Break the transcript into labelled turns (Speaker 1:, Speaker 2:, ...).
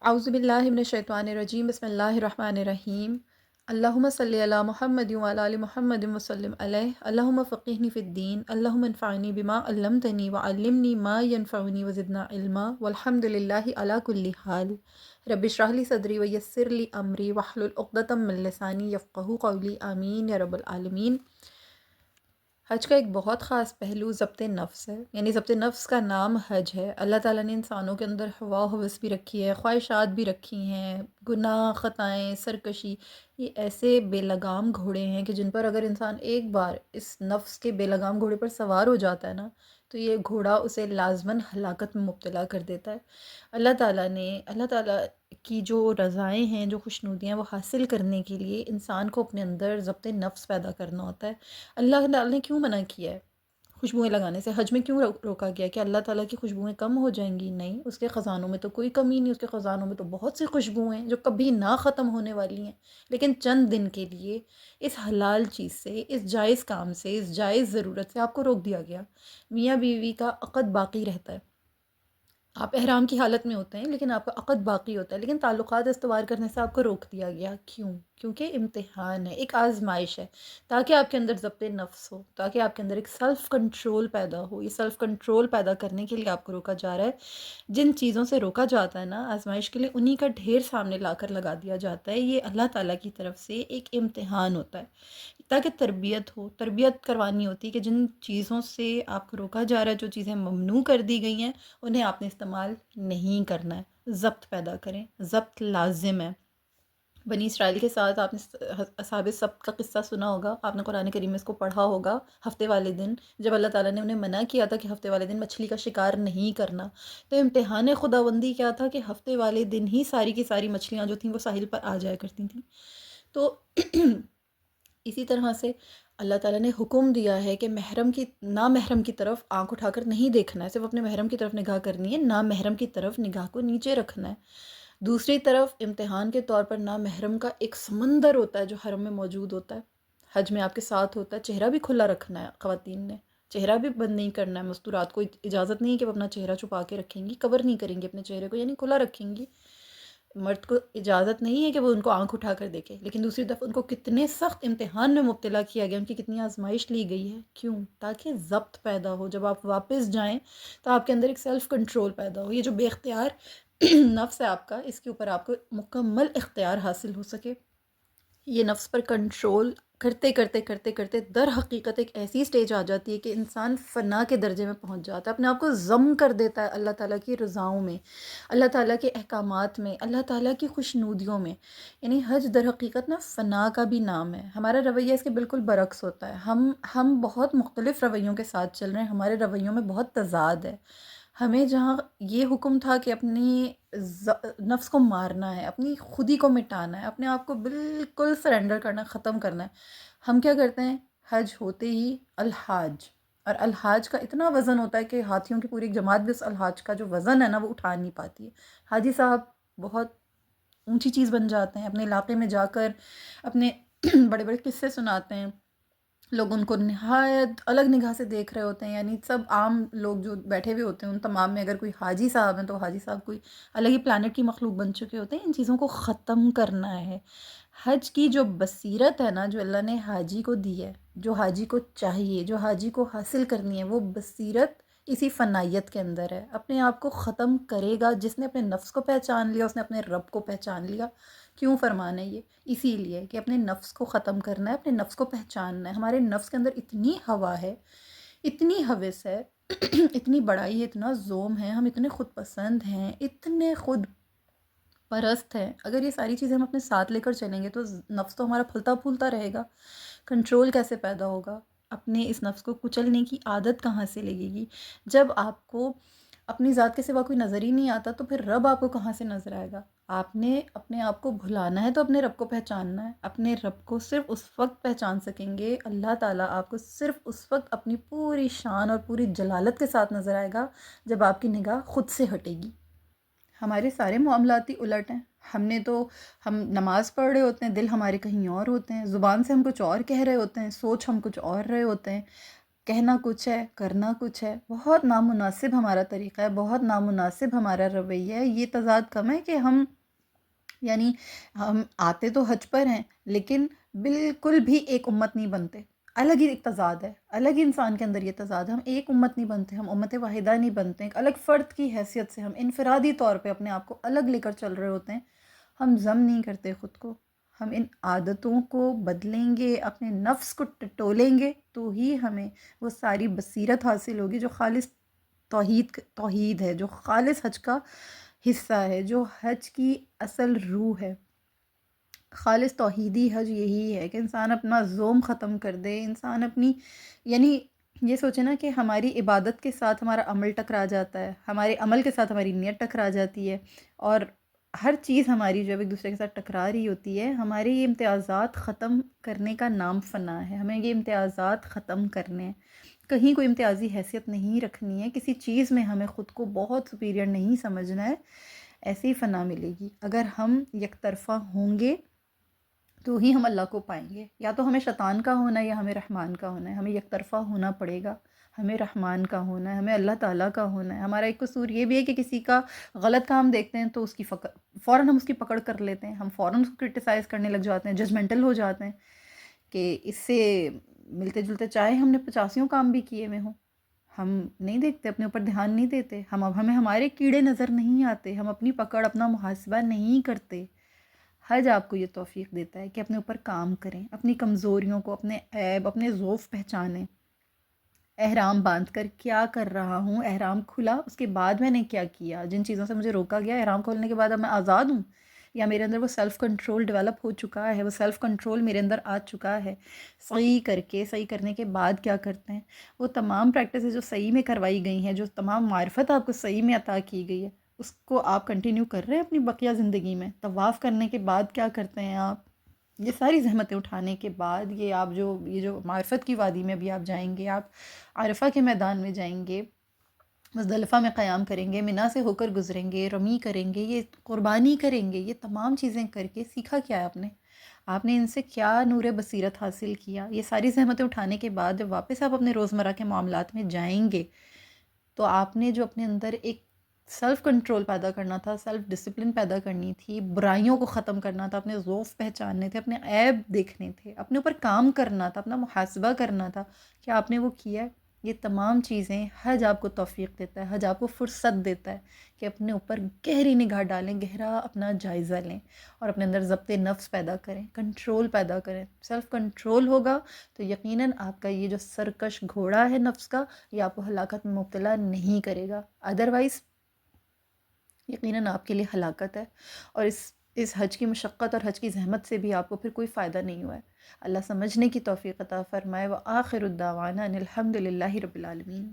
Speaker 1: अऊज़ु बिल्लाहि मिनश्शैतानिर्रजीम बिस्मिल्लाहिर्रहमानिर्रहीम। अल्लाहुम्मा सल्लि अला मुहम्मद व अला आलि मुहम्मद वसल्लिम अलैहि। अल्लाहुम्मा फ़क़िहनी फ़िद्दीन। अल्लाहुम्मा इन्फ़अनी बिमा अल्लमतनी व अल्लिमनी मा यनफ़अनी व ज़िदना इल्मा वल्हम्दुलिल्लाहि अला कुल्लि हाल। रब्बि इश्रह ली सदरी व यस्सिर ली अमरी वहलुल उक़दतम मिन लिसानी यफ़क़हू क़ौली। आमीन या रब्बल आलमीन। हज का एक बहुत ख़ास पहलू ज़ब्त नफ्स है, यानी ज़ब्त नफ्स का नाम हज है। अल्लाह ताला ने इंसानों के अंदर हवा हवस भी रखी है, ख्वाहिशात भी रखी हैं, गुनाह ख़ताएँ सरकशी, ये ऐसे बेलगाम घोड़े हैं कि जिन पर अगर इंसान एक बार इस नफ्स के बेलगाम घोड़े पर सवार हो जाता है ना, तो ये घोड़ा उसे लाजमन हलाकत में मुब्तला कर देता है। अल्लाह ताला की जो रज़ाएँ हैं, जो खुशनुदियाँ, वो हासिल करने के लिए इंसान को अपने अंदर ज़ब्त नफ्स पैदा करना होता है। अल्लाह ताला ने क्यों मना किया है खुशबुएं लगाने से? हज में क्यों रोका गया? कि अल्लाह ताला की खुशबुएं कम हो जाएंगी? नहीं, उसके ख़जानों में तो कोई कमी नहीं, उसके ख़जानों में तो बहुत सी खुशबुएं हैं जो कभी ना ख़त्म होने वाली हैं। लेकिन चंद दिन के लिए इस हलाल चीज़ से, इस जायज़ काम से, इस जायज़ ज़रूरत से आपको रोक दिया गया। मियाँ बीवी का अक़द बाकी रहता है, आप एहराम की हालत में होते हैं लेकिन आपका अक़द बाकी होता है, लेकिन ताल्लुक़ात इस्तवार करने से आपको रोक दिया गया। क्यों? क्योंकि इम्तिहान है, एक आज़माइश है, ताकि आपके अंदर ज़ब्त नफ्स हो, ताकि आपके अंदर एक सेल्फ़ कंट्रोल पैदा हो। ये सेल्फ़ कंट्रोल पैदा करने के लिए आपको रोका जा रहा है। जिन चीज़ों से रोका जाता है ना आज़माइश के लिए, उन्हीं का ढेर सामने लाकर लगा दिया जाता है। ये अल्लाह ताला की तरफ से एक इम्तिहान होता है, ताकि तरबियत हो, तरबियत करवानी होती है कि जिन चीज़ों से आपको रोका जा रहा है, जो चीज़ें ममनू कर दी गई हैं, उन्हें आपने इस्तेमाल नहीं करना है। ज़ब्त पैदा करें, ज़ब्त लाज़िम है। बनी इसराइल के साथ आपने असहाबे सब्त का किस्सा सुना होगा, आपने कुरान करीम में इसको पढ़ा होगा। हफ्ते वाले दिन जब अल्लाह ताला ने उन्हें मना किया था कि हफ्ते वाले दिन मछली का शिकार नहीं करना, तो इम्तिहान खुदाबंदी क्या था कि हफ्ते वाले दिन ही सारी की सारी मछलियाँ जो थीं वो साहिल पर आ जाया करती थीं। तो इसी तरह से अल्लाह ताला ने हुक्म दिया है कि महरम की ना महरम की तरफ आंख उठाकर नहीं देखना है, सिर्फ अपने महरम की तरफ निगाह करनी है, ना महरम की तरफ निगाह को नीचे रखना है। दूसरी तरफ इम्तिहान के तौर पर ना महरम का एक समंदर होता है जो हरम में मौजूद होता है, हज में आपके साथ होता है। चेहरा भी खुला रखना है ख़वातीन ने, चेहरा भी बंद नहीं करना है। मस्तूरात को इजाज़त नहीं है कि वो अपना चेहरा छुपा के रखेंगी, कवर नहीं करेंगी अपने चेहरे को, यानी खुला रखेंगी। मर्द को इजाज़त नहीं है कि वो उनको आंख उठा कर देखे। लेकिन दूसरी तरफ उनको कितने सख्त इम्तिहान में मुब्तला किया गया, उनकी कितनी आजमाइश ली गई है। क्यों? ताकि ज़ब्त पैदा हो, जब आप वापस जाएं तो आपके अंदर एक सेल्फ़ कंट्रोल पैदा हो। ये जो बेख्तियार नफ्स है आपका, इसके ऊपर आपको मुकम्मल इख्तियार हासिल हो सके। ये नफ्स पर कंट्रोल करते करते करते करते दर हकीकत एक ऐसी स्टेज आ जाती है कि इंसान फ़ना के दर्जे में पहुंच जाता है, अपने आप को ज़म कर देता है अल्लाह ताला की रज़ाओं में, अल्लाह ताला के अहकामात में, अल्लाह ताला की खुशनुदियों में। यानी हज दर हकीकत ना फ़ना का भी नाम है। हमारा रवैया इसके बिल्कुल बरक्स होता है। हम बहुत मुख्तलिफ़ रवैयों के साथ चल रहे हैं, हमारे रवैयों में बहुत तज़ाद है। हमें जहाँ ये हुक्म था कि अपनी नफ्स को मारना है, अपनी खुदी को मिटाना है, अपने आप को बिल्कुल सरेंडर करना, ख़त्म करना है, हम क्या करते हैं? हज होते ही अलहाज, और अलहाज का इतना वज़न होता है कि हाथियों की पूरी एक जमात भी उस अलहाज का जो वज़न है ना वो उठा नहीं पाती है। हाजी साहब बहुत ऊंची चीज़ बन जाते हैं, अपने इलाके में जाकर अपने बड़े बड़े किस्से सुनाते हैं। लोग उनको निहायत अलग निगाह से देख रहे होते हैं, यानी सब आम लोग जो बैठे हुए होते हैं उन तमाम में अगर कोई हाजी साहब हैं तो हाजी साहब कोई अलग ही प्लानट की मखलूक बन चुके होते हैं। इन चीज़ों को ख़त्म करना है। हज की जो बसीरत है ना, जो अल्लाह ने हाजी को दी है, जो हाजी को चाहिए, जो हाजी को हासिल करनी है, वो बसीरत इसी फ़नाइयत के अंदर है। अपने आप को ख़त्म करेगा जिसने अपने नफ्स को पहचान लिया, उसने अपने रब को पहचान लिया। क्यों फरमान है ये? इसीलिए कि अपने नफ्स को ख़त्म करना है, अपने नफ्स को पहचानना है। हमारे नफ्स के अंदर इतनी हवा है, इतनी हवस है, इतनी बड़ाई है, इतना ज़ोम है, हम इतने ख़ुद पसंद हैं, इतने ख़ुद परस्त हैं। अगर ये सारी चीज़ें हम अपने साथ लेकर चलेंगे तो नफ्स तो हमारा फलता फूलता रहेगा। कंट्रोल कैसे पैदा होगा? अपने इस नफ्स को कुचलने की आदत कहाँ से लगेगी? जब आपको अपनी ज़ात के सिवा कोई नज़र ही नहीं आता तो फिर रब आपको कहाँ से नज़र आएगा? आपने अपने आप को भुलाना है तो अपने रब को पहचानना है। अपने रब को सिर्फ़ उस वक़्त पहचान सकेंगे, अल्लाह ताला आपको सिर्फ़ उस वक़्त अपनी पूरी शान और पूरी जलालत के साथ नज़र आएगा जब आपकी निगाह खुद से हटेगी। हमारे सारे मामलात ही उलट हैं। हम नमाज़ पढ़ रहे होते हैं, दिल हमारे कहीं और होते हैं, ज़ुबान से हम कुछ और कह रहे होते हैं, सोच हम कुछ और रहे होते हैं। کہنا کچھ ہے، کرنا کچھ ہے، بہت نامناسب ہمارا طریقہ ہے، بہت نامناسب ہمارا رویہ ہے۔ یہ تضاد کم ہے کہ ہم یعنی ہم آتے تو حج پر ہیں لیکن بالکل بھی ایک امت نہیں بنتے، الگ ہی ایک تضاد ہے، الگ ہی انسان کے اندر یہ تضاد ہے، ہم ایک امت نہیں بنتے، ہم امت واحدہ نہیں بنتے، ایک الگ فرد کی حیثیت سے ہم انفرادی طور پہ اپنے آپ کو الگ لے کر چل رہے ہوتے ہیں، ہم ضم نہیں کرتے خود کو، ہم ان عادتوں کو بدلیں گے، اپنے نفس کو ٹٹولیں گے تو ہی ہمیں وہ ساری بصیرت حاصل ہوگی جو خالص توحید ہے، جو خالص حج کا حصہ ہے، جو حج کی اصل روح ہے۔ خالص توحیدی حج یہی ہے کہ انسان اپنا زوم ختم کر دے، انسان اپنی یعنی یہ سوچے نا کہ ہماری عبادت کے ساتھ ہمارا عمل ٹکرا جاتا ہے، ہمارے عمل کے ساتھ ہماری نیت ٹکرا جاتی ہے، اور ہر چیز ہماری جب ایک دوسرے کے ساتھ ٹکرا رہی ہوتی ہے، ہمارے یہ امتیازات ختم کرنے کا نام فنا ہے، ہمیں یہ امتیازات ختم کرنے ہیں، کہیں کوئی امتیازی حیثیت نہیں رکھنی ہے، کسی چیز میں ہمیں خود کو بہت سپیریئر نہیں سمجھنا ہے، ایسے ہی فنا ملے گی۔ اگر ہم یک طرفہ ہوں گے تو ہی ہم اللہ کو پائیں گے، یا تو ہمیں شیطان کا ہونا ہے یا ہمیں رحمان کا ہونا ہے، ہمیں یک طرفہ ہونا پڑے گا، ہمیں رحمان کا ہونا ہے، ہمیں اللہ تعالیٰ کا ہونا ہے۔ ہمارا ایک قصور یہ بھی ہے کہ کسی کا غلط کام دیکھتے ہیں تو اس کی فوراً ہم اس کی پکڑ کر لیتے ہیں، ہم فوراً اس کو کرٹیسائز کرنے لگ جاتے ہیں، ججمنٹل ہو جاتے ہیں کہ اس سے ملتے جلتے چاہے ہم نے 85 کام بھی کیے ہوئے ہوں، ہم نہیں دیکھتے، اپنے اوپر دھیان نہیں دیتے، ہمیں ہمارے کیڑے نظر نہیں آتے، ہم اپنی پکڑ اپنا محاسبہ نہیں کرتے۔ حج آپ کو یہ توفیق دیتا ہے کہ اپنے اوپر کام کریں، اپنی کمزوریوں کو، اپنے عیب، اپنے ضعف پہچانیں، احرام باندھ کر کیا کر رہا ہوں، احرام کھلا اس کے بعد میں نے کیا کیا، جن چیزوں سے مجھے روکا گیا، احرام کھولنے کے بعد اب میں آزاد ہوں، یا میرے اندر وہ سیلف کنٹرول ڈیولپ ہو چکا ہے، وہ سیلف کنٹرول میرے اندر آ چکا ہے، صحیح کر کے صحیح کرنے کے بعد کیا کرتے ہیں، وہ تمام پریکٹسز جو صحیح میں کروائی گئی ہیں، جو تمام معرفت آپ کو صحیح میں عطا کی گئی ہے، اس کو آپ کنٹینیو کر رہے ہیں اپنی بقیہ زندگی میں۔ طواف کرنے کے بعد کیا کرتے ہیں آپ، یہ ساری زحمتیں اٹھانے کے بعد یہ جو معرفت کی وادی میں بھی آپ جائیں گے، آپ عرفہ کے میدان میں جائیں گے، مزدلفہ میں قیام کریں گے، منا سے ہو کر گزریں گے، رمی کریں گے، یہ قربانی کریں گے، یہ تمام چیزیں کر کے سیکھا کیا ہے آپ نے ان سے کیا نور بصیرت حاصل کیا؟ یہ ساری زحمتیں اٹھانے کے بعد جب واپس آپ اپنے روزمرہ کے معاملات میں جائیں گے تو آپ نے جو اپنے اندر ایک سیلف کنٹرول پیدا کرنا تھا، سیلف ڈسپلن پیدا کرنی تھی، برائیوں کو ختم کرنا تھا، اپنے ضعف پہچاننے تھے، اپنے عیب دیکھنے تھے، اپنے اوپر کام کرنا تھا، اپنا محاسبہ کرنا تھا، کیا آپ نے وہ کیا ہے؟ یہ تمام چیزیں حج آپ کو توفیق دیتا ہے، حج آپ کو فرصت دیتا ہے کہ اپنے اوپر گہری نگاہ ڈالیں، گہرا اپنا جائزہ لیں اور اپنے اندر ضبط نفس پیدا کریں، کنٹرول پیدا کریں۔ سیلف کنٹرول ہوگا تو یقیناً آپ کا یہ جو سرکش گھوڑا ہے نفس کا، یہ آپ کو ہلاکت میں مبتلا نہیں کرے گا، ادروائز یقیناً آپ کے لیے ہلاکت ہے، اور اس حج کی مشقت اور حج کی زحمت سے بھی آپ کو پھر کوئی فائدہ نہیں ہوا ہے۔ اللہ سمجھنے کی توفیق عطا فرمائے، وآخر الدعوانا ان الحمد للہ رب العالمین۔